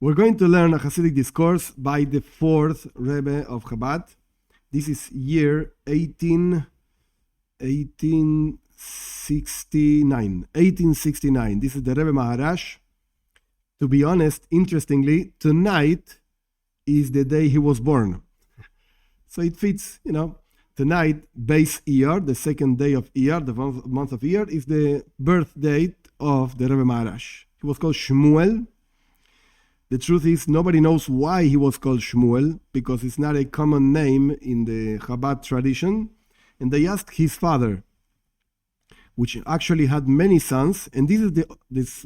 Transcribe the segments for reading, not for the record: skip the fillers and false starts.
We're going to learn a chassidic discourse by the Fourth Rebbe of Chabad. This is year 1869. This is the Rebbe Maharash. To be honest, interestingly, tonight is the day he was born. So it fits, Tonight, base Iyar, the second day of Iyar, the month of Iyar, is the birth date of the Rebbe Maharash. He was called Shmuel. The truth is, nobody knows why he was called Shmuel, because it's not a common name in the Chabad tradition. And they asked his father, which actually had many sons, and this is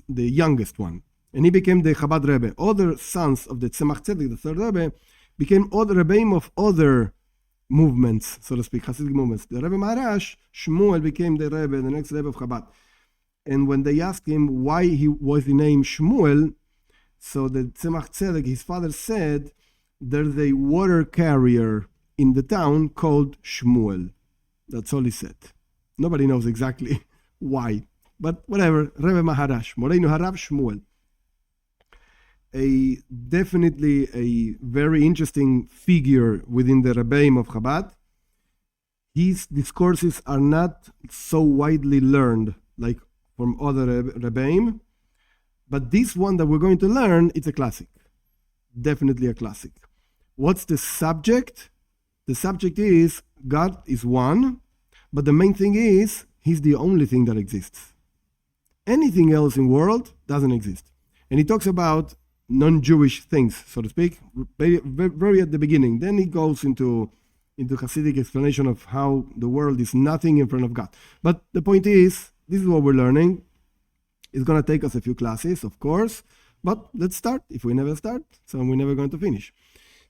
the youngest one. And he became the Chabad Rebbe. Other sons of the Tzemach Tzedek, the third Rebbe, became other Rebbeim of other movements, so to speak, Hasidic movements. The Rebbe Maharash, Shmuel, became the Rebbe, the next Rebbe of Chabad. And when they asked him why he was the name Shmuel, so the Tzemach Tzedek, his father, said, there's a water carrier in the town called Shmuel. That's all he said. Nobody knows exactly why. But whatever, Rebbe Maharash, Moreinu Harav Shmuel. Definitely a very interesting figure within the Rebbeim of Chabad. His discourses are not so widely learned like from other Rebbeim, but this one that we're going to learn, it's a classic. Definitely a classic. What's the subject? The subject is God is one, but the main thing is He's the only thing that exists. Anything else in the world doesn't exist. And he talks about non-Jewish things, so to speak, very at the beginning. Then he goes into Hasidic explanation of how the world is nothing in front of God. But the point is, this is what we're learning. It's going to take us a few classes, of course, but let's start. If we never start, so we're never going to finish.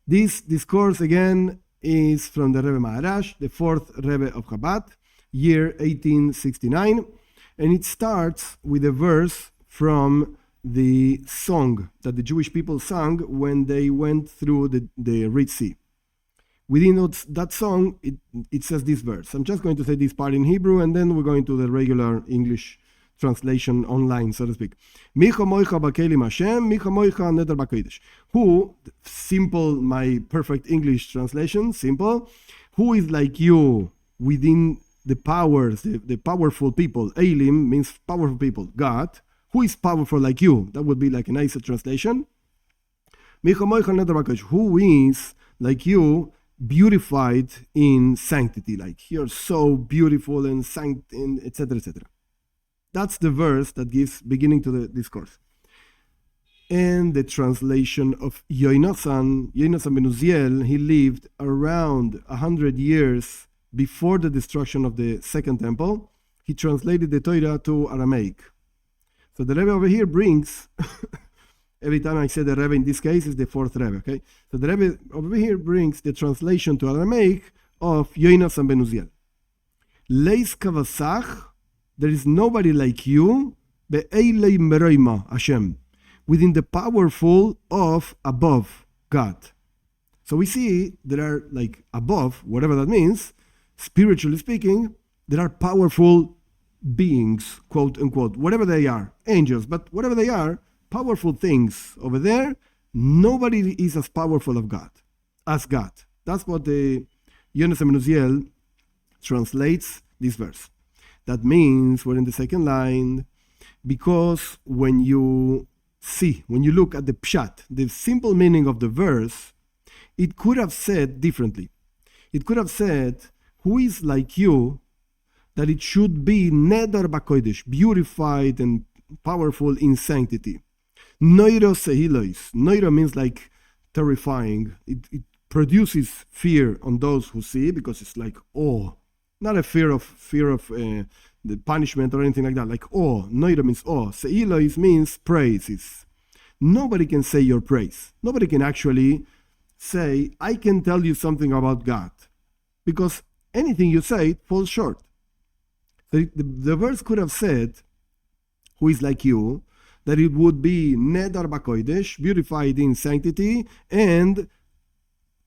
This discourse, again, is from the Rebbe Maharash, the fourth Rebbe of Chabad, year 1869, and it starts with a verse from the song that the Jewish people sang when they went through the Red Sea. Within that song, it says this verse. I'm just going to say this part in Hebrew, and then we're going to the regular English translation online, so to speak. Who, simple, my perfect English translation, simple, who is like you within the powers, the powerful people? Elim means powerful people, God. Who is powerful like you? That would be like a nicer translation. Who is like you, beautified in sanctity, like you're so beautiful and etc., etc. That's the verse that gives beginning to the discourse. And the translation of Yonasan ben Uziel, he lived around 100 years before the destruction of the second temple. He translated the Torah to Aramaic. So the Rebbe over here brings, every time I say the Rebbe in this case is the fourth Rebbe, okay? So the Rebbe over here brings the translation to Aramaic of Yonasan ben Uziel. Leis kavasach, there is nobody like you, be'eilei meroima Hashem, within the powerful of above God. So we see there are like above, whatever that means, spiritually speaking, there are powerful beings, quote unquote, whatever they are, angels, but whatever they are, powerful things over there. Nobody is as powerful as God. That's what the Yonasan ben Uziel translates this verse. That means we're in the second line, because when you look at the pshat, the simple meaning of the verse, it could have said differently. It could have said, who is like you, that it should be Nedar Bakodesh, beautified and powerful in sanctity. Noiro sehilois. Noiro means like terrifying. It produces fear on those who see, because it's like awe. Not a fear of the punishment or anything like that. Like awe. Noiro means awe. Sehilois means praises. Nobody can say your praise. Nobody can actually say, I can tell you something about God. Because anything you say falls short. The verse could have said, who is like you, that it would be Nedar Bakodesh, beautified in sanctity, and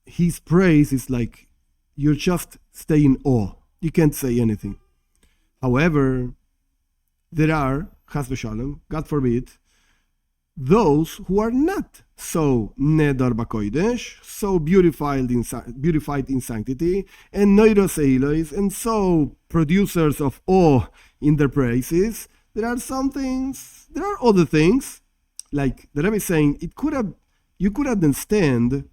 his praise is like, you just stay in awe. You can't say anything. However, there are, chas v'shalom, God forbid, those who are not so nedar b'kodesh, so beautified in sanctity, and noiros eilos, and so producers of awe in their praises. There are other things, like the Rebbe is saying, you could understand,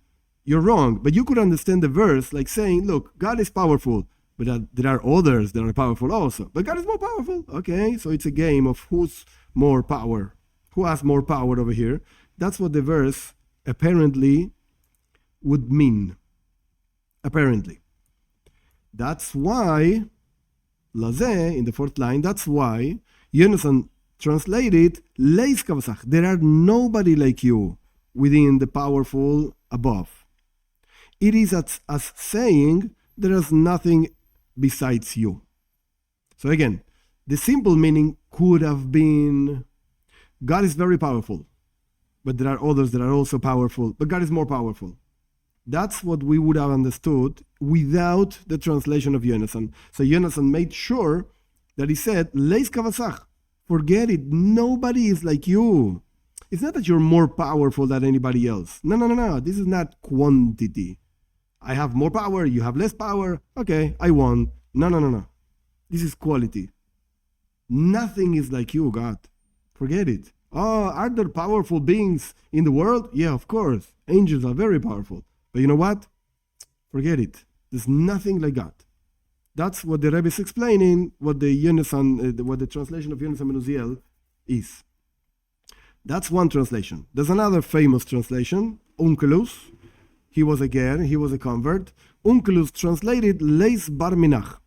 you're wrong, but you could understand the verse like saying, look, God is powerful, but there are others that are powerful also. But God is more powerful. Okay, so it's a game of who's more power. Who has more power over here? That's what the verse apparently would mean. Apparently. That's why, Lazeh, in the fourth line, that's why Yonasan translated, Leis kavasach, there are nobody like you within the powerful above. It is as saying, there is nothing besides you. So again, the simple meaning could have been, God is very powerful, but there are others that are also powerful, but God is more powerful. That's what we would have understood without the translation of Yonasan. So Yonasan made sure that he said, Leis kavasach, forget it, nobody is like you. It's not that you're more powerful than anybody else. No. This is not quantity. I have more power, you have less power. Okay, I won. No. This is quality. Nothing is like you, God. Forget it. Oh, are there powerful beings in the world? Yeah, of course. Angels are very powerful. But you know what? Forget it. There's nothing like God. That's what the Rebbe is explaining, what the translation of Yonasan ben Uziel is. That's one translation. There's another famous translation, Onkelos. He was a ger, he was a convert. Onkelos translated Leis bar minach.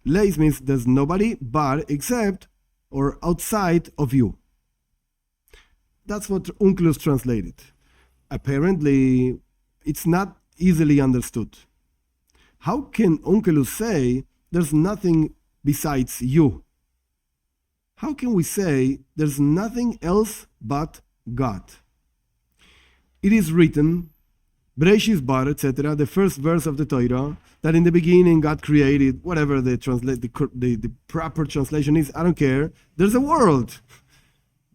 Leis means there's nobody bar except or outside of you. That's what Onkelos translated. Apparently, it's not easily understood. How can Onkelos say there's nothing besides you? How can we say there's nothing else but God? It is written, Bereshis bar, etc., the first verse of the Torah, that in the beginning God created, whatever the proper translation is, I don't care, there's a world.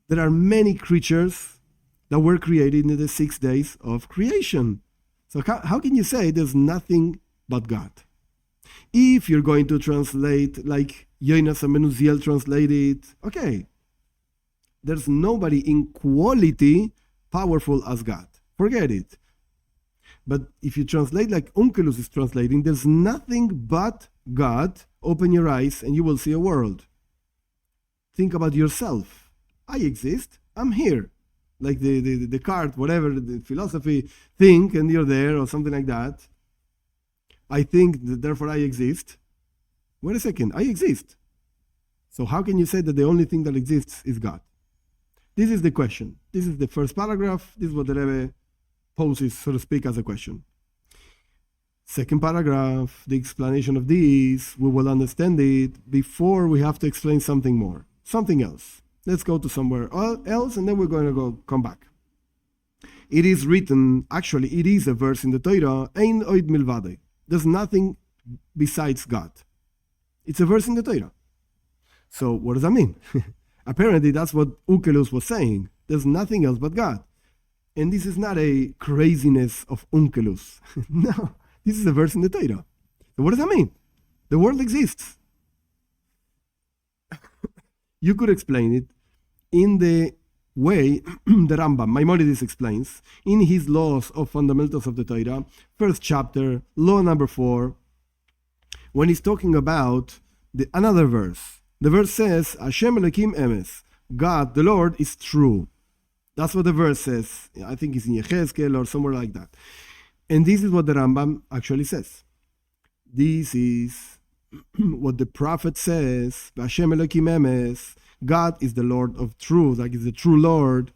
There are many creatures that were created in the 6 days of creation. So how can you say there's nothing but God? If you're going to translate like Yonasan ben Uziel translated, okay, there's nobody in quality powerful as God. Forget it. But if you translate like Onkelos is translating, there's nothing but God. Open your eyes and you will see a world. Think about yourself. I exist. I'm here. Like the card, whatever the philosophy think, and you're there or something like that. I think that therefore I exist. Wait a second, I exist. So how can you say that the only thing that exists is God? This is the question. This is the first paragraph. This is what the Rebbe poses, so to speak, as a question. Second paragraph, the explanation of this, we will understand it before we have to explain something more, something else. Let's go to somewhere else, and then we're going to come back. It is written, actually, it is a verse in the Torah, Ein oid milvadei. There's nothing besides God. It's a verse in the Torah. So what does that mean? Apparently, that's what Onkelos was saying. There's nothing else but God. And this is not a craziness of Onkelos. No, this is a verse in the Torah. So what does that mean? The world exists. You could explain it in the way the Rambam, Maimonides, explains in his Laws of Fundamentals of the Torah, first chapter, law number 4, when he's talking about another verse. The verse says, Hashem Elokim Emes, God, the Lord, is true. That's what the verse says. I think it's in Yechezkel or somewhere like that. And this is what the Rambam actually says. This is what the prophet says, Hashem Elokim Emes, God is the Lord of truth, like he's the true Lord.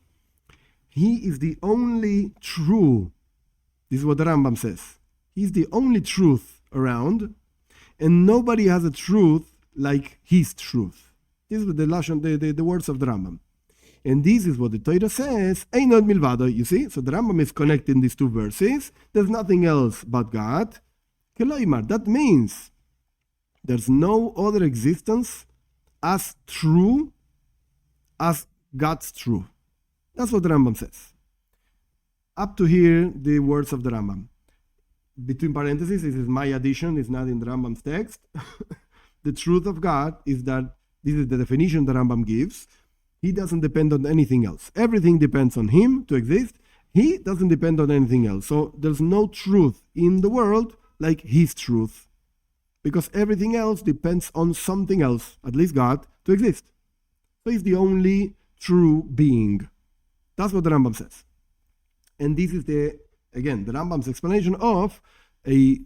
He is the only true. This is what the Rambam says. He's the only truth around, and nobody has a truth like his truth. This is the words of the Rambam. And this is what the Torah says, Einod milvado, you see? So the Rambam is connecting these two verses. There's nothing else but God. That means there's no other existence as true as God's truth. That's what the Rambam says. Up to here, the words of the Rambam. Between parentheses, this is my addition, it's not in the Rambam's text. The truth of God is that this is the definition the Rambam gives. He doesn't depend on anything else. Everything depends on him to exist. He doesn't depend on anything else. So there's no truth in the world like his truth. Because everything else depends on something else, at least God, to exist. So he's the only true being. That's what the Rambam says. And this is the Rambam's explanation of a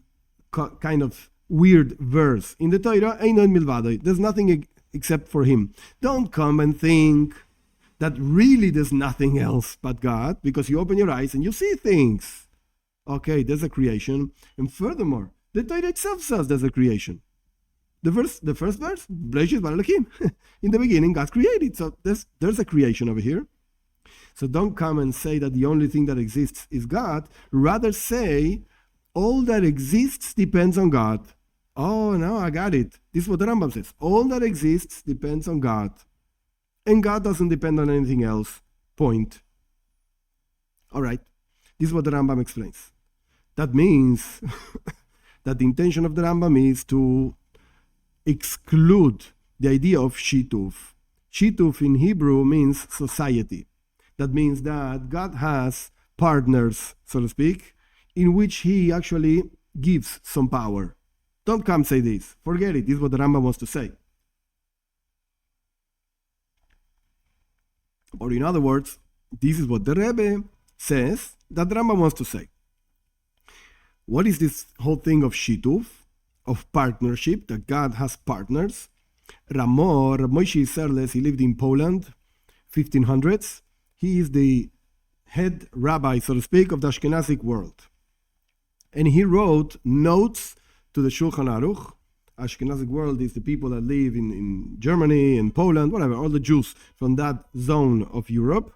kind of weird verse in the Torah, Einon milvado. There's nothing except for him. Don't come and think that really there's nothing else but God, because you open your eyes and you see things. Okay, there's a creation. And furthermore, the Torah itself says there's a creation. The first verse, Bereshit bara Elokim. In the beginning, God created. So there's a creation over here. So don't come and say that the only thing that exists is God. Rather say, all that exists depends on God. Oh, no, I got it. This is what the Rambam says. All that exists depends on God. And God doesn't depend on anything else. Point. All right. This is what the Rambam explains. That means that the intention of the Rambam is to exclude the idea of shituf. Shituf in Hebrew means society. That means that God has partners, so to speak, in which he actually gives some power. Don't come say this. Forget it. This is what the Rambam wants to say. Or in other words, this is what the Rebbe says that the Rambam wants to say. What is this whole thing of shituf, of partnership, that God has partners? Ramo, Moshe Serles, he lived in Poland, 1500s. He is the head rabbi, so to speak, of the Ashkenazic world. And he wrote notes to the Shulchan Aruch. Ashkenazic world is the people that live in Germany and Poland, whatever, all the Jews from that zone of Europe.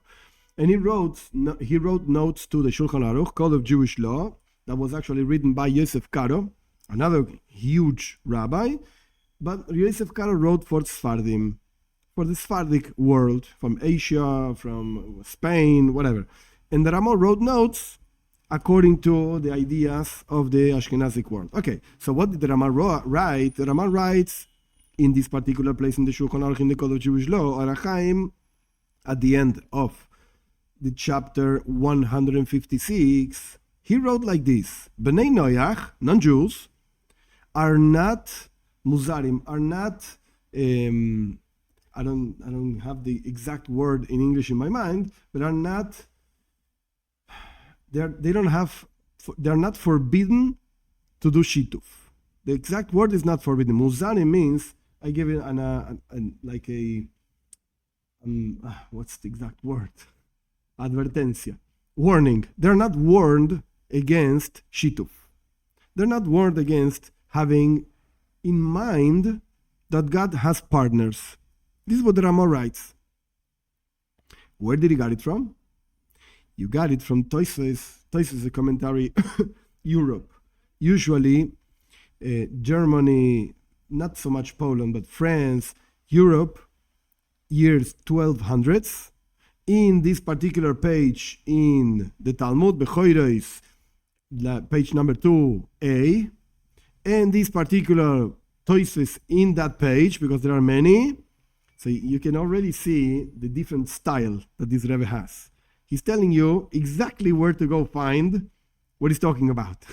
And he wrote notes to the Shulchan Aruch, Code of Jewish Law, that was actually written by Yosef Karo, another huge rabbi. But Yosef Karo wrote for Sfardim, for the Sephardic world, from Asia, from Spain, whatever. And the Rama wrote notes according to the ideas of the Ashkenazic world. Okay, so what did the Rama write? The Rama writes in this particular place in the Shulchan Aruch, in the Code of Jewish Law, Arachaim, at the end of the chapter 156, he wrote like this: Bnei Noach, non-Jews, are not muzarim, are not I don't have the exact word in English in my mind, but are not. They're not forbidden to do shituf. The exact word is not forbidden. Muzarim means, I give it what's the exact word? Advertencia, warning. They're not warned against shituf. They're not warned against having in mind that God has partners. This is what the Rama writes. Where did he get it from? You got it from Tosfos, a commentary, Europe. Usually, Germany, not so much Poland, but France, Europe, years 1200s. In this particular page in the Talmud, Bechoros, page number 2a, and this particular Tosfos in that page, because there are many, so you can already see the different style that this Rebbe has. He's telling you exactly where to go find what he's talking about.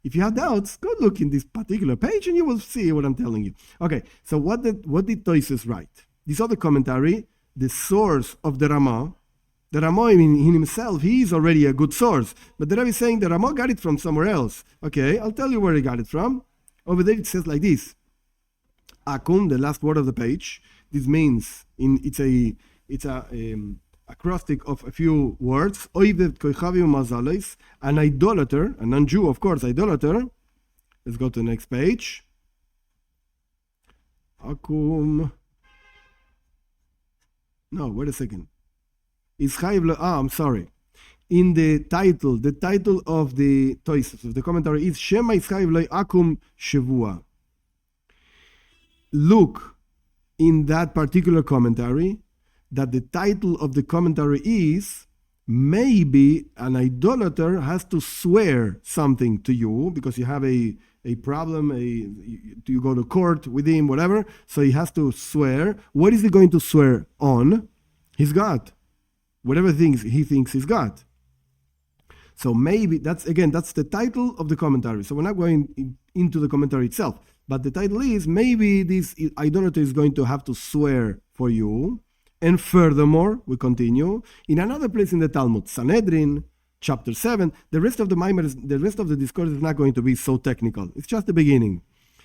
If you have doubts, go look in this particular page and you will see what I'm telling you. Okay, so what did Tosfos write? This other commentary, the source of the Rama. The Rama in himself, he is already a good source. But the Rebbe is saying the Rama got it from somewhere else. Okay, I'll tell you where he got it from. Over there it says like this. Akum, the last word of the page. This means it's a acrostic of a few words. An idolater, a non-Jew, of course, idolater. Let's go to the next page. Akum. No, wait a second. I'm sorry. In the title of the Tosfos, of the commentary, is Shema Ischayiv Lo Akum Shavua. Look in that particular commentary that the title of the commentary is maybe an idolater has to swear something to you because you have a problem, you go to court with him, whatever, so he has to swear. What is he going to swear on? His God. Whatever things he thinks is God. So maybe that's the title of the commentary. So we're not going into the commentary itself, but the title is maybe this idolater is going to have to swear for you. And furthermore, we continue in another place in the Talmud, Sanhedrin, chapter 7. The rest of the discourse is not going to be so technical. It's just the beginning.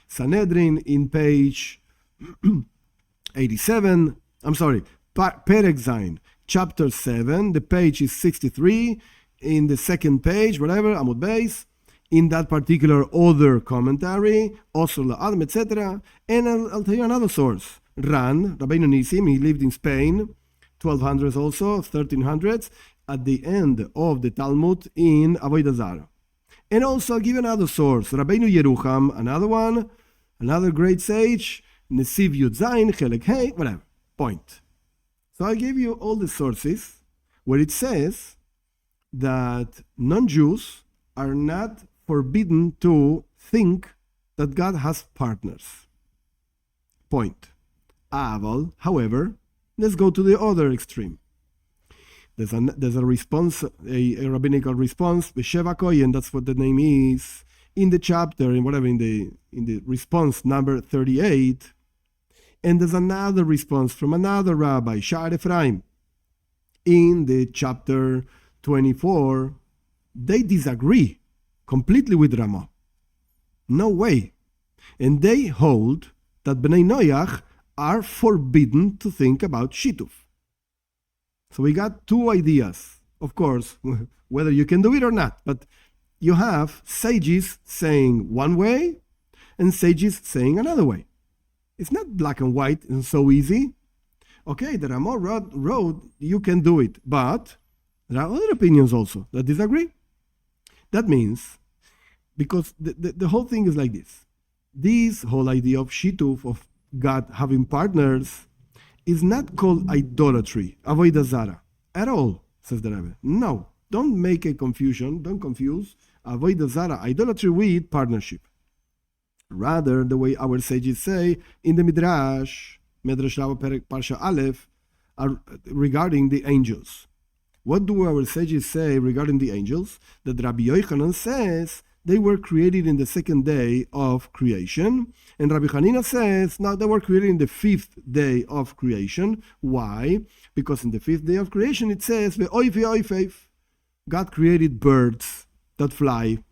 Sanhedrin in page 87. I'm sorry, Perek Zayin, chapter 7. The page is 63. In the second page, whatever, Amud Beis, in that particular other commentary, Osur La'adam, etc. And I'll tell you another source. Ran, Rabbeinu Nisim, he lived in Spain, 1200s also, 1300s, at the end of the Talmud in Avodah Zarah. And also I'll give you another source, Rabbeinu Yerucham, another one, another great sage, Nesiv Yud Zayin, Chelek Hey, whatever, point. So I gave you all the sources where it says that non-Jews are not forbidden to think that God has partners. Point. However, let's go to the other extreme. There's a response, a rabbinical response, B'Sheva Kohen, that's what the name is, in the chapter, in the response number 38. And there's another response from another rabbi, Sha'ar Ephraim, in the chapter 24. They disagree completely with Ramah. No way. And they hold that Bnei Noach are forbidden to think about Shituf. So we got two ideas, of course, whether you can do it or not, but you have sages saying one way and sages saying another way. It's not black and white and so easy. Okay, the Ramah wrote, you can do it, but there are other opinions also that disagree. That means, because the whole thing is like this. This whole idea of Shituf, of God having partners, is not called idolatry, avodah zara, at all, says the Rebbe. No, don't make a confusion, don't confuse avodah zara, idolatry, with partnership. Rather, the way our sages say in the Midrash Rabbah Parsha Aleph, regarding the angels. What do our sages say regarding the angels? That Rabbi Yochanan says they were created in the second day of creation. And Rabbi Hanina says, no, they were created in the fifth day of creation. Why? Because in the fifth day of creation, it says, God created birds that fly.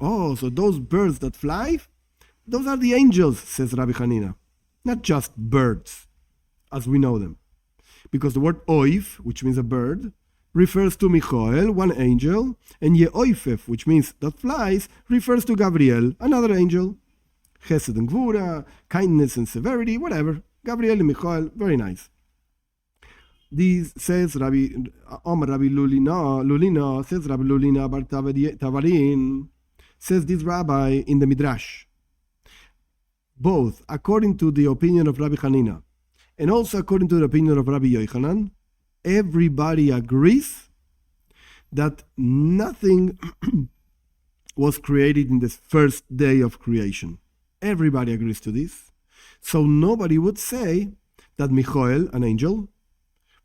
Oh, so those birds that fly, those are the angels, says Rabbi Hanina. Not just birds, as we know them. Because the word oif, which means a bird, refers to Michael, one angel, and Yeoifef, which means that flies, refers to Gabriel, another angel. Chesed and Gvura, kindness and severity, whatever. Gabriel and Michael, very nice. This says Rabbi Lulina, says Rabbi Lulina Bar Tavarin, says this rabbi in the Midrash. Both according to the opinion of Rabbi Hanina and also according to the opinion of Rabbi Yochanan, everybody agrees that nothing was created in the first day of creation. Everybody agrees to this. So nobody would say that Michael, an angel,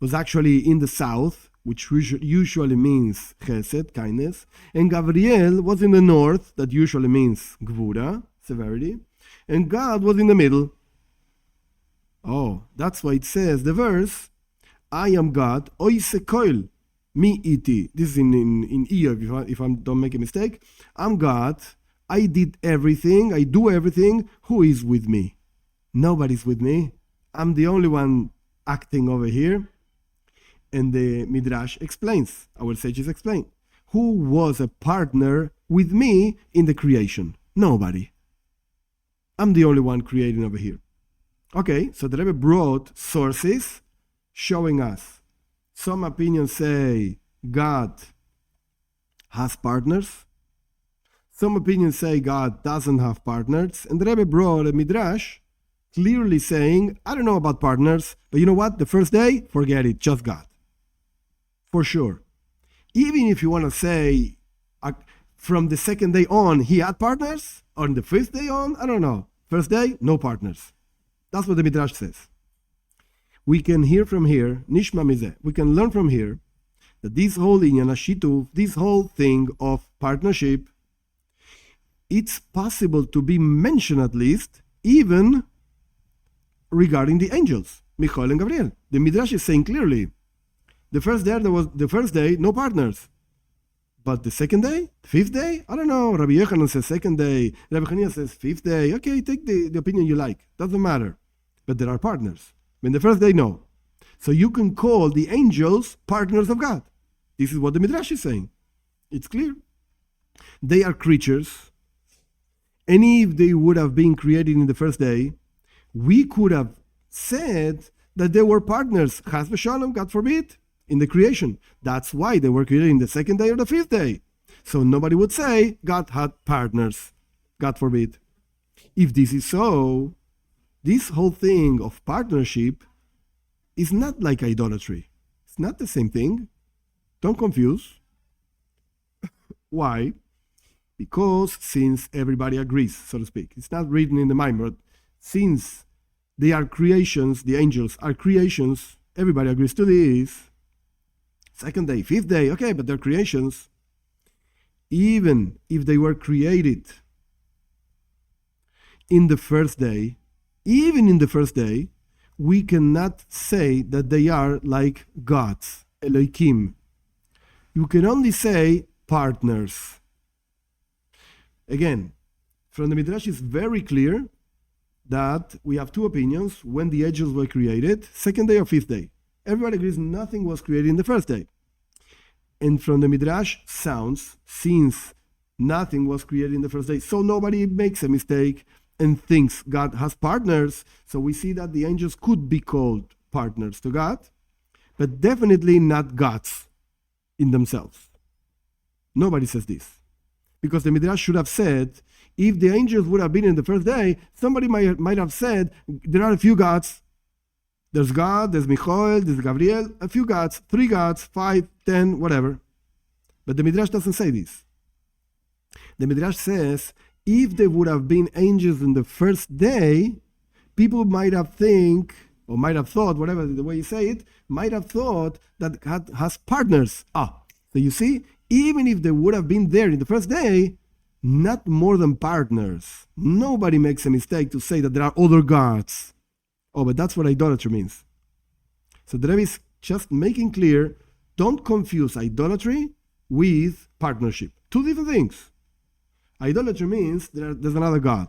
was actually in the south, which usually means chesed, kindness, and Gabriel was in the north, that usually means gvura, severity, and God was in the middle. Oh, that's why it says, the verse, I am God, oise koil, mi iti. This is in Iyov, if I don't make a mistake. I'm God, I did everything, I do everything, who is with me? Nobody's with me. I'm the only one acting over here. And the Midrash explains, our sages explain, who was a partner with me in the creation? Nobody. I'm the only one creating over here. Okay, so the Rebbe brought sources showing us. Some opinions say God has partners. Some opinions say God doesn't have partners. And the Rebbe brought a Midrash clearly saying, I don't know about partners, but you know what? The first day, forget it, just God. For sure. Even if you want to say from the second day on, he had partners, or the fifth day on, I don't know. First day, no partners. That's what the Midrash says. We can hear from here, Nishma Mizeh, we can learn from here that this whole inyan hashituv, this whole thing of partnership, it's possible to be mentioned at least, even regarding the angels, Michael and Gabriel. The Midrash is saying clearly, the first day, no partners. But the second day, fifth day, I don't know. Rabbi Yochanan says second day. Rabbi Hanina says fifth day. Okay, take the opinion you like. Doesn't matter. But there are partners. In the first day, no. So you can call the angels partners of God. This is what the Midrash is saying. It's clear. They are creatures. And if they would have been created in the first day, we could have said that they were partners. Chas v'shalom, God forbid, in the creation. That's why they were created in the second day or the fifth day. So nobody would say God had partners. God forbid. If this is so, this whole thing of partnership is not like idolatry. It's not the same thing. Don't confuse. Why? Because since everybody agrees, so to speak, it's not written in the Mimer, but since they are creations, the angels are creations, everybody agrees to this. Second day, fifth day, okay, but they're creations. Even if they were created in the first day, even in the first day, we cannot say that they are like gods, Elohim. You can only say partners. Again, from the Midrash is very clear that we have two opinions when the angels were created, second day or fifth day. Everybody agrees nothing was created in the first day. And from the Midrash sounds, since nothing was created in the first day, so nobody makes a mistake and thinks God has partners. So we see that the angels could be called partners to God, but definitely not gods in themselves. Nobody says this. Because the Midrash should have said, if the angels would have been in the first day, somebody might have said, there are a few gods. There's God, there's Michael, there's Gabriel, a few gods, 3 gods, 5, 10, whatever. But the Midrash doesn't say this. The Midrash says, if they would have been angels in the first day, people might have thought, whatever the way you say it, might have thought that God has partners. So you see, even if they would have been there in the first day, not more than partners. Nobody makes a mistake to say that there are other gods. But that's what idolatry means. So the Rebbe is just making clear, don't confuse idolatry with partnership. Two different things. Idolatry means there's another God.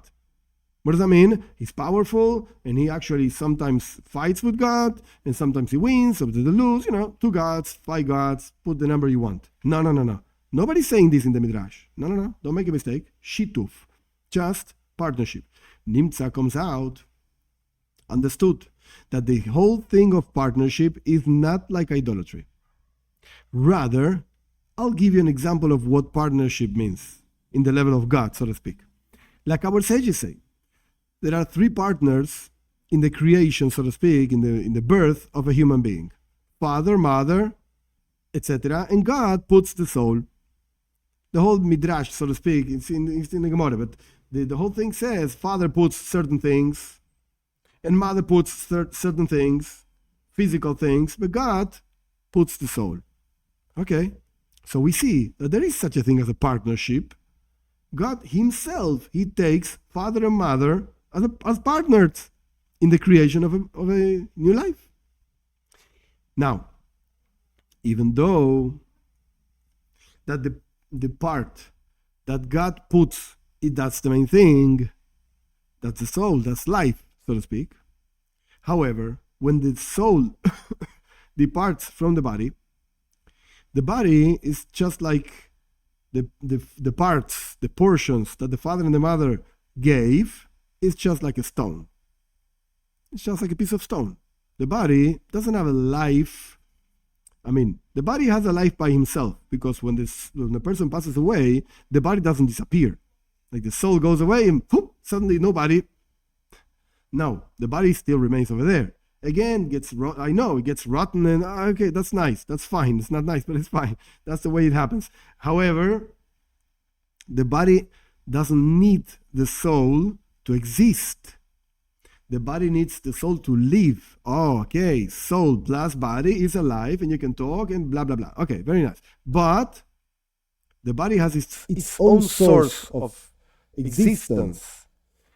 What does that mean? He's powerful, and he actually sometimes fights with God, and sometimes he wins, sometimes they lose. 2 gods, 5 gods, put the number you want. No. Nobody's saying this in the Midrash. No. Don't make a mistake. Shituf. Just partnership. Nimtza comes out, understood that the whole thing of partnership is not like idolatry. Rather, I'll give you an example of what partnership means in the level of God, so to speak. Like our sages say, there are 3 partners in the creation, so to speak, in the birth of a human being. Father, mother, etc. And God puts the soul. The whole Midrash, so to speak, it's in the Gemara, but the whole thing says father puts certain things, and mother puts certain things, physical things, but God puts the soul. Okay, so we see that there is such a thing as a partnership. God himself, he takes father and mother as partners in the creation of a new life. Now, even though that the part that God puts, that's the main thing, that's the soul, that's life, so to speak. However, when the soul departs from the body is just like the parts, the portions that the father and the mother gave, is just like a stone. It's just like a piece of stone. The body doesn't have a life. The body has a life by himself, because when the person passes away, the body doesn't disappear. Like the soul goes away and poof, suddenly no body No, the body still remains over there. Again, I know it gets rotten, and okay, that's nice. That's fine. It's not nice, but it's fine. That's the way it happens. However, the body doesn't need the soul to exist. The body needs the soul to live. Oh, okay. Soul plus body is alive, and you can talk and blah, blah, blah. Okay, very nice. But the body has its own source of existence.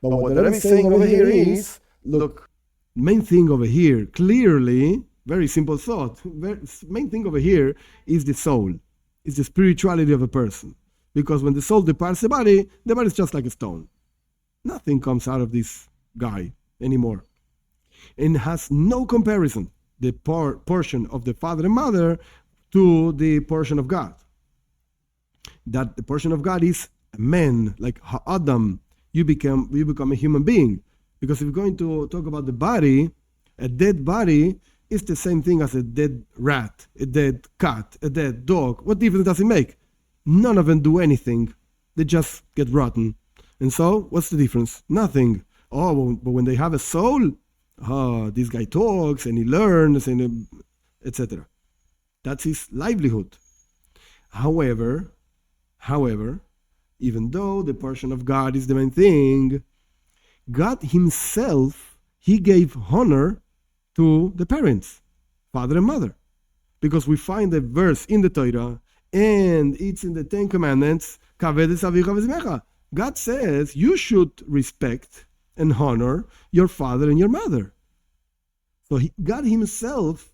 But what the Rebbe is saying over here is, look, main thing over here, clearly, very simple thought, main thing over here is the soul, is the spirituality of a person. Because when the soul departs the body is just like a stone. Nothing comes out of this guy anymore. And has no comparison, the portion of the father and mother to the portion of God. That the portion of God is a man, like Adam, you become a human being. Because if we're going to talk about the body, a dead body is the same thing as a dead rat, a dead cat, a dead dog. What difference does it make? None of them do anything. They just get rotten. And so, what's the difference? Nothing. Oh, but when they have a soul, this guy talks and he learns, and etc. That's his livelihood. However, even though the portion of God is the main thing, God himself, he gave honor to the parents, father and mother. Because we find a verse in the Torah, and it's in the Ten Commandments, God says you should respect and honor your father and your mother. So God himself,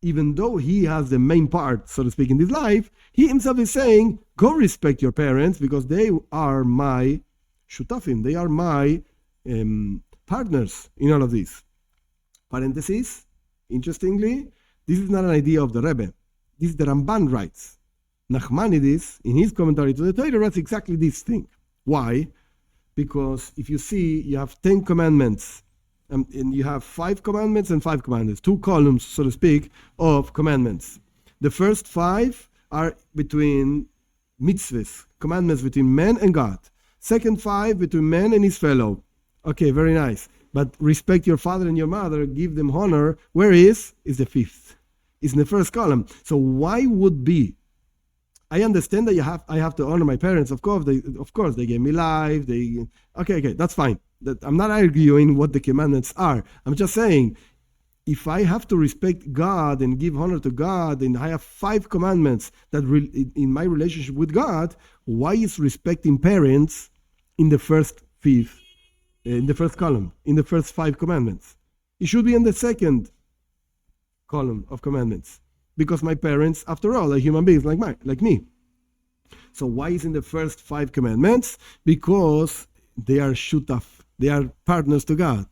even though he has the main part, so to speak, in this life, he himself is saying, go respect your parents because they are my shutafim, they are my partners in all of this. Parenthesis, interestingly, this is not an idea of the Rebbe. This is the Ramban writes. Nachmanides, in his commentary to the Torah, writes exactly this thing. Why? Because if you see, you have 10 commandments, and you have 5 commandments and 5 commandments, 2 columns, so to speak, of commandments. The first 5 are between mitzvahs, commandments between man and God. Second 5 between man and his fellow. Okay, very nice. But respect your father and your mother, give them honor. Where is the 5th? It's in the first column. So why would be? I understand that I have to honor my parents. Of course, they gave me life. Okay, that's fine. I'm not arguing what the commandments are. I'm just saying, if I have to respect God and give honor to God, and I have 5 commandments that in my relationship with God, why is respecting parents in the first 5th, in the first column, in the first 5 commandments? It should be in the second column of commandments, because my parents, after all, are human beings like me. So why is in the first 5 commandments? Because they are shutaf, they are partners to God.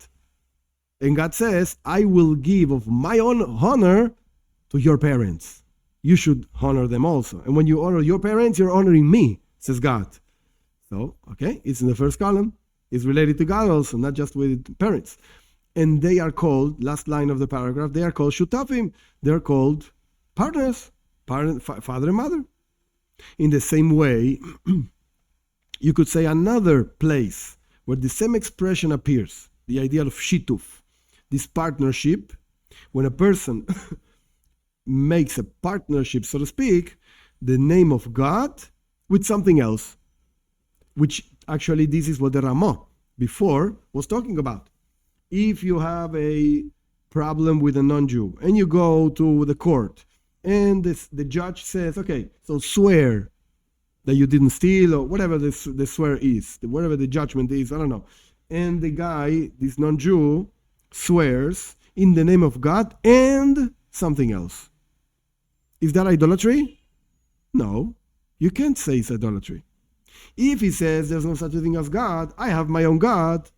And God says, I will give of my own honor to your parents. You should honor them also. And when you honor your parents, you're honoring me, says God. So, okay, it's in the first column. It's related to God also, not just with parents. And they are called, last line of the paragraph, they are called shutafim. They're called partners, father and mother. In the same way, you could say another place where the same expression appears, the idea of shituf, this partnership, when a person makes a partnership, so to speak, the name of God with something else, which actually this is what the Ramah before was talking about. If you have a problem with a non-Jew and you go to the court and the judge says, okay, so swear that you didn't steal, or whatever the swear is, whatever the judgment is, I don't know. And the guy, this non-Jew, swears in the name of God and something else. Is that idolatry? No, you can't say it's idolatry. If he says there's no such a thing as God, I have my own God,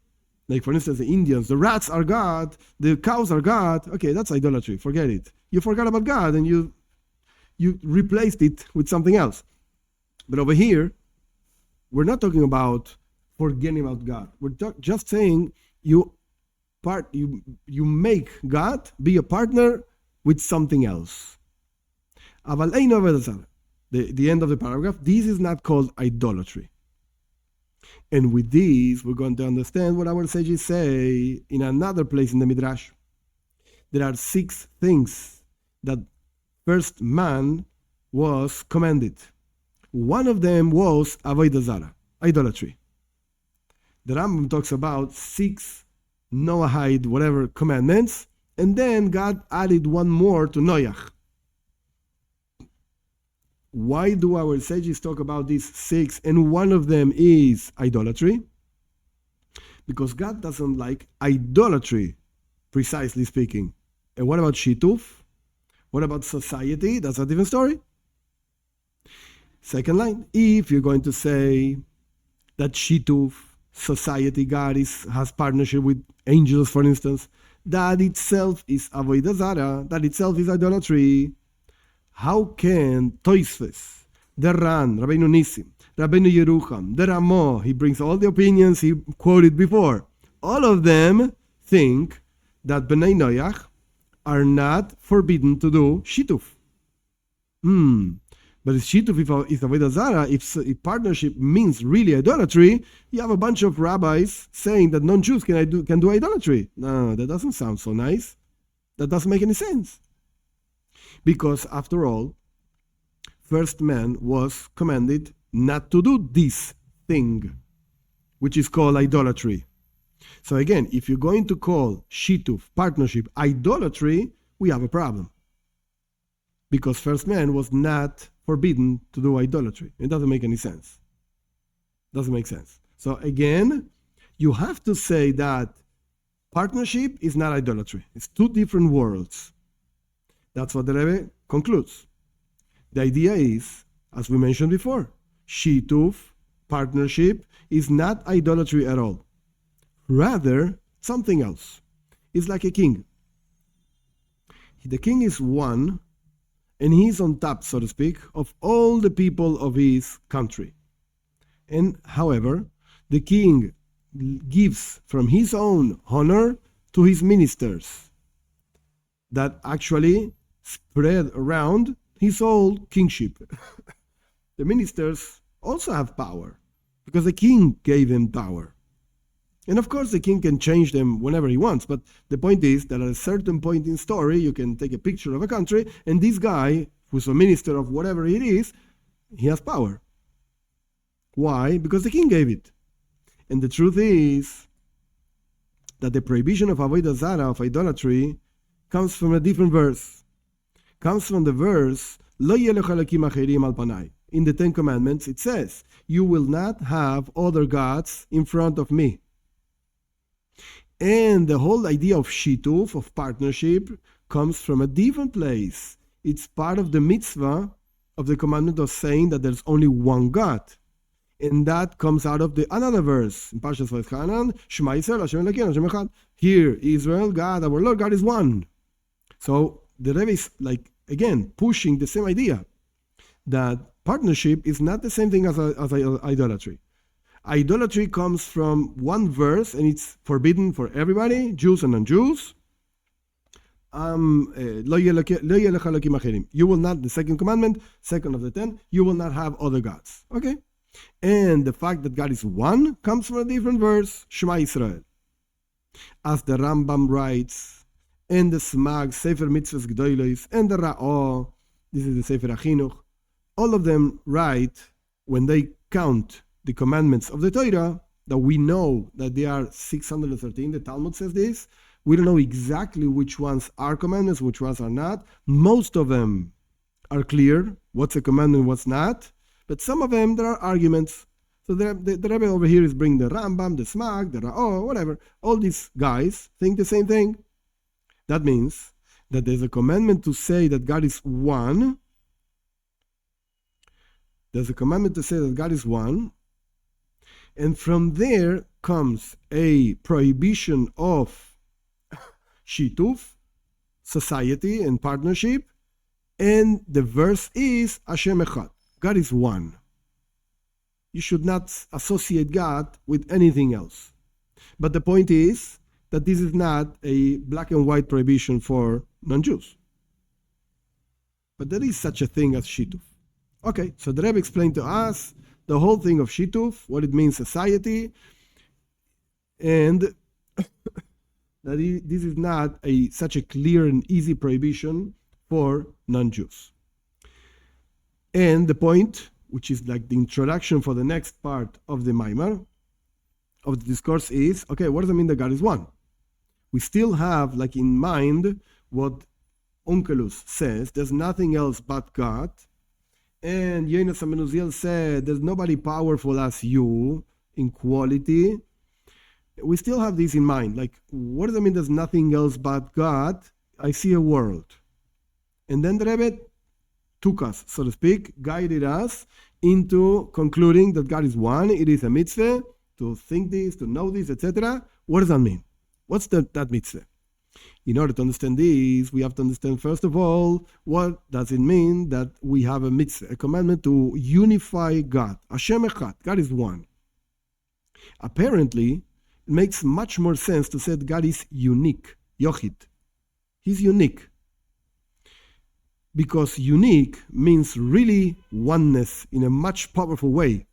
like for instance the Indians, the rats are God, the cows are God, okay, that's idolatry, forget it. You forgot about God and you replaced it with something else. But over here, we're not talking about forgetting about God. We're just saying you make God be a partner with something else. The end of the paragraph, this is not called idolatry. And with this, we're going to understand what our sages say in another place in the Midrash. There are 6 things that first man was commanded. One of them was avodah zarah, idolatry. The Rambam talks about 6 noahide, whatever, commandments, and then God added one more to Noach. Why do our sages talk about these 6 and one of them is idolatry? Because God doesn't like idolatry, precisely speaking. And what about shituf? What about society? That's a different story. Second line, if you're going to say that shituf, society, God has partnership with angels, for instance, that itself is avodah zarah, that itself is idolatry. How can Toisves, the Ran, Rabbeinu Nissim, Rabbeinu Yerucham, the Ramo, he brings all the opinions he quoted before, all of them think that Bnei Noach are not forbidden to do shituf. But if shituf is avodah zarah, if partnership means really idolatry, you have a bunch of rabbis saying that non-Jews can do idolatry. No, that doesn't sound so nice. That doesn't make any sense. Because after all, first man was commanded not to do this thing, which is called idolatry. So again, if you're going to call shituf, partnership, idolatry, we have a problem. Because first man was not forbidden to do idolatry. It doesn't make any sense. Doesn't make sense. So again, you have to say that partnership is not idolatry. It's 2 different worlds. That's what the Rebbe concludes. The idea is, as we mentioned before, shituf, partnership, is not idolatry at all. Rather, something else. It's like a king. The king is one, and he's on top, so to speak, of all the people of his country. And however, the king gives from his own honor to his ministers that actually spread around his whole kingship. The ministers also have power because the king gave them power. And of course, the king can change them whenever he wants. But the point is that at a certain point in story, you can take a picture of a country, and this guy, who's a minister of whatever it is, he has power. Why? Because the king gave it. And the truth is that the prohibition of avodah zarah, of idolatry, comes from a different verse. Comes from the verse, Lo yelech elokim acherim al panai. In the 10 Commandments, it says, you will not have other gods in front of me. And the whole idea of shituf, of partnership, comes from a different place. It's part of the mitzvah of the commandment of saying that there's only one God. And that comes out of another verse. In Parshas Vaychanan, Shema Yisrael, Hashem Elokeinu, Hashem Echad. Here, Israel, God, our Lord, God is one. So the Rebbe is again, pushing the same idea that partnership is not the same thing as idolatry. Idolatry comes from one verse, and it's forbidden for everybody, Jews and non-Jews. You will not, the 2nd commandment, 2nd of the 10, you will not have other gods. Okay? And the fact that God is one comes from a different verse, Shema Yisrael. As the Rambam writes, and the Smag, Sefer Mitzvahs Gdolos, and the Ra'ah, this is the Sefer Achinuch, all of them write, when they count the commandments of the Torah, that we know that they are 613, the Talmud says this, we don't know exactly which ones are commandments, which ones are not. Most of them are clear, what's a commandment, what's not, but some of them, there are arguments. So the Rebbe over here is bringing the Rambam, the Smag, the Ra'ah, whatever. All these guys think the same thing. That means that there's a commandment to say that God is one. There's a commandment to say that God is one. And from there comes a prohibition of shituf, society and partnership. And the verse is Hashem Echad. God is one. You should not associate God with anything else. But the point is that this is not a black and white prohibition for non-Jews. But there is such a thing as shituf. Okay, so the Rebbe explained to us the whole thing of Shituf, what it means society, and that this is not such a clear and easy prohibition for non-Jews. And the point, which is like the introduction for the next part of the Maimar, of the discourse is, okay, what does it mean that God is one? We still have like in mind what Onkelos says, there's nothing else but God. And Yonas Amenuziel said, there's nobody powerful as you in quality. We still have this in mind. Like, what does it mean there's nothing else but God? I see a world. And then the Rebbe took us, so to speak, guided us into concluding that God is one. It is a mitzvah to think this, to know this, etc. What does that mean? What's that mitzvah? In order to understand this, we have to understand, first of all, what does it mean that we have a mitzvah, a commandment to unify God. Hashem Echad, God is one. Apparently, it makes much more sense to say that God is unique, Yochid. He's unique. Because unique means really oneness in a much powerful way.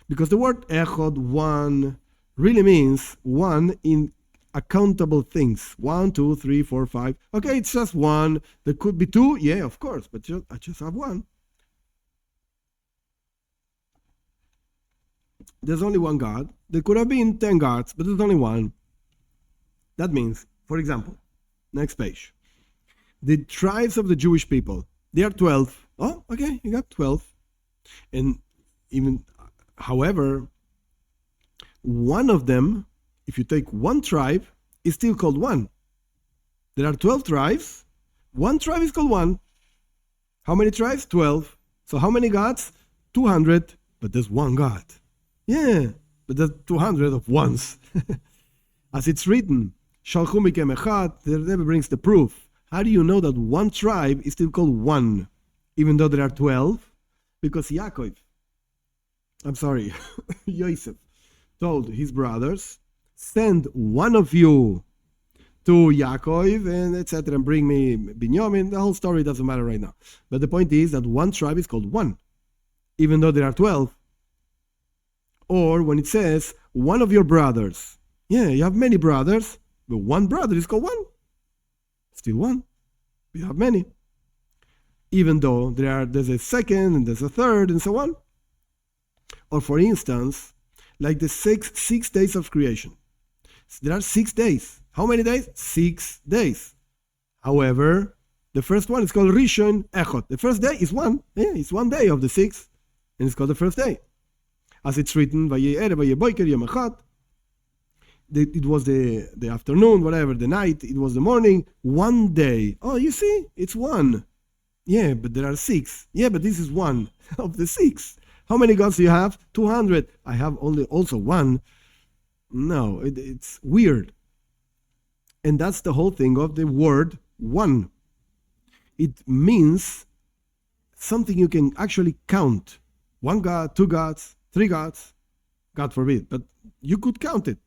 Because the word Echad, one, really means one in accountable things. 1, 2, 3, 4, 5. Okay, it's just one. There could be two. Yeah, of course. But I just have one. There's only one God. There could have been 10 gods, but there's only one. That means, for example, next page. The tribes of the Jewish people, they are 12. Oh, okay, you got 12. And even, however, one of them, if you take one tribe, is still called one. There are 12 tribes. One tribe is called one. How many tribes? 12. So how many gods? 200. But there's one God. Yeah, but there's 200 of ones. As it's written, Shalchu mikem echad, the Rebbe brings the proof. How do you know that one tribe is still called one, even though there are 12? Because Yosef told his brothers, send one of you to Yaakov and etc. and bring me Binyamin. The whole story doesn't matter right now. But the point is that one tribe is called one, even though there are 12. Or when it says one of your brothers. Yeah, you have many brothers, but one brother is called one. Still one. You have many. Even though there's a second and there's a third and so on. Or for instance, like the six days of creation. There are 6 days. How many days? 6 days. However, the first one is called Rishon Echad. The first day is one. Yeah, it's 1 day of the 6. And it's called the first day. As it's written, it was the afternoon, whatever, the night, it was the morning, 1 day. Oh, you see, it's one. Yeah, but there are 6. Yeah, but this is one of the 6. How many gods do you have? 200. I have also one. No, it's weird. And that's the whole thing of the word one. It means something you can actually count. 1 God, 2 gods, 3 gods, God forbid, but you could count it,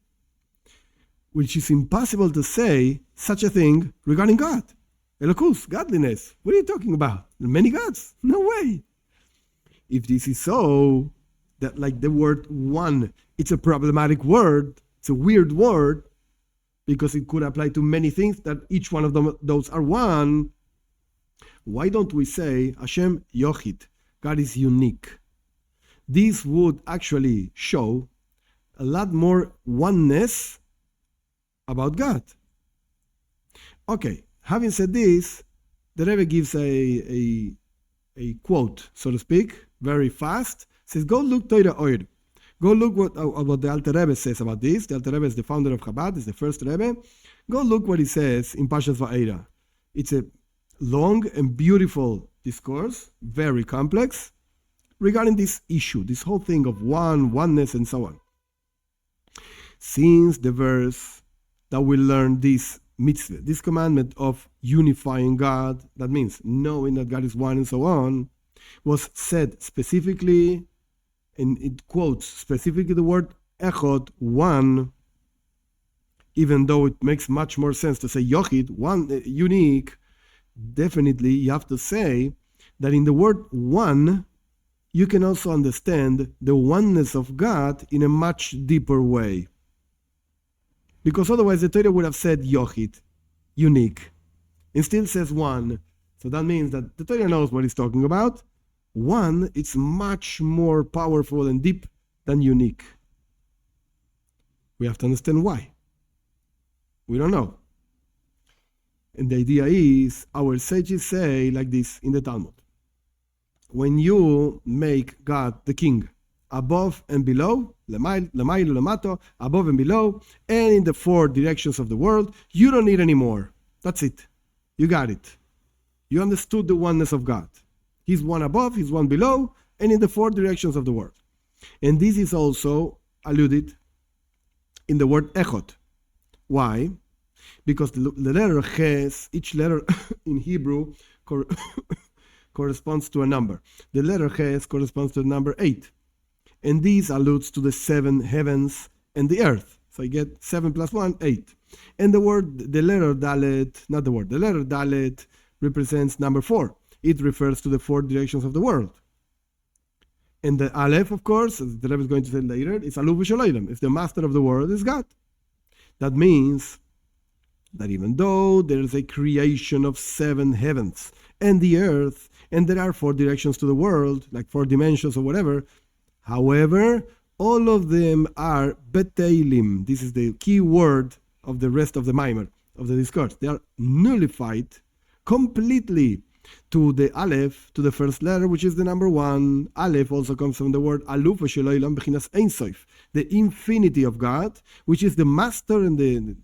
which is impossible to say such a thing regarding God. Elokus, godliness, what are you talking about? Many gods? No way. If this is so, that like the word one, it's a problematic word, it's a weird word, because it could apply to many things that each one of those are one. Why don't we say Hashem Yochid, God is unique? This would actually show a lot more oneness about God. Okay, having said this, the Rebbe gives a quote, so to speak, very fast. Says, go look Torah Oir. Go look what the Alter Rebbe says about this. The Alter Rebbe is the founder of Chabad, is the first Rebbe. Go look what he says in Pashas Va'era. It's a long and beautiful discourse, very complex, regarding this issue, this whole thing of oneness, and so on. Since the verse that we learn this mitzvah, this commandment of unifying God, that means knowing that God is one and so on, was said specifically, and it quotes specifically the word echad, one, even though it makes much more sense to say yochid, one, unique. Definitely you have to say that in the word one, you can also understand the oneness of God in a much deeper way. Because otherwise the Torah would have said yochid, unique. It still says one. So that means that the Torah knows what it's talking about. One, it's much more powerful and deep than unique. We have to understand why. We don't know. And the idea is, our sages say like this in the Talmud. When you make God the king, above and below, lemaylo, lemato, above and below, and in the four directions of the world, you don't need any more. That's it. You got it. You understood the oneness of God. He's one above, he's one below, and in the four directions of the world. And this is also alluded in the word echot. Why? Because the letter ches, each letter in Hebrew corresponds to a number. The letter ches corresponds to the number 8. And this alludes to the 7 heavens and the earth. So you get 7 plus 1, 8. And the letter dalet represents number 4. It refers to the 4 directions of the world. And the aleph, of course, as the Rebbe is going to say later, is aluv v'shalayim. If the master of the world is God. That means that even though there is a creation of 7 heavens and the earth, and there are 4 directions to the world, like 4 dimensions or whatever, however, all of them are beteilim. This is the key word of the rest of the mimer, of the discourse. They are nullified completely to the aleph, to the first letter, which is the number 1. Aleph also comes from the word aluf v'sheloilam b'chinas ein sof, the infinity of God, which is the master and the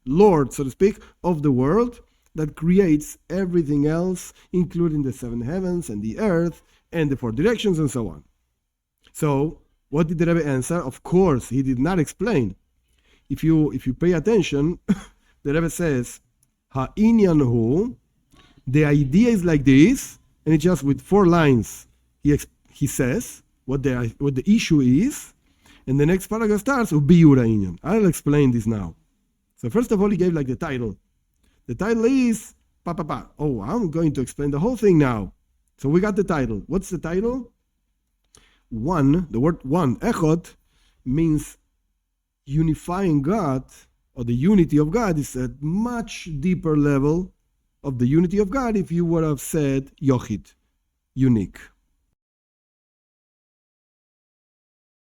Lord, so to speak, of the world that creates everything else, including the 7 heavens and the earth and the 4 directions and so on. So, what did the Rebbe answer? Of course, he did not explain. If you pay attention, the Rebbe says, Ha'inyan hu, the idea is like this, and it's just with 4 lines. He says what the issue is, and the next paragraph starts with biura inyan. I'll explain this now. So first of all, he gave like the title. The title is Oh, I'm going to explain the whole thing now. So we got the title. What's the title? One, the word one, echot, means unifying God, or the unity of God is a much deeper level of the unity of God if you would have said yochid, unique.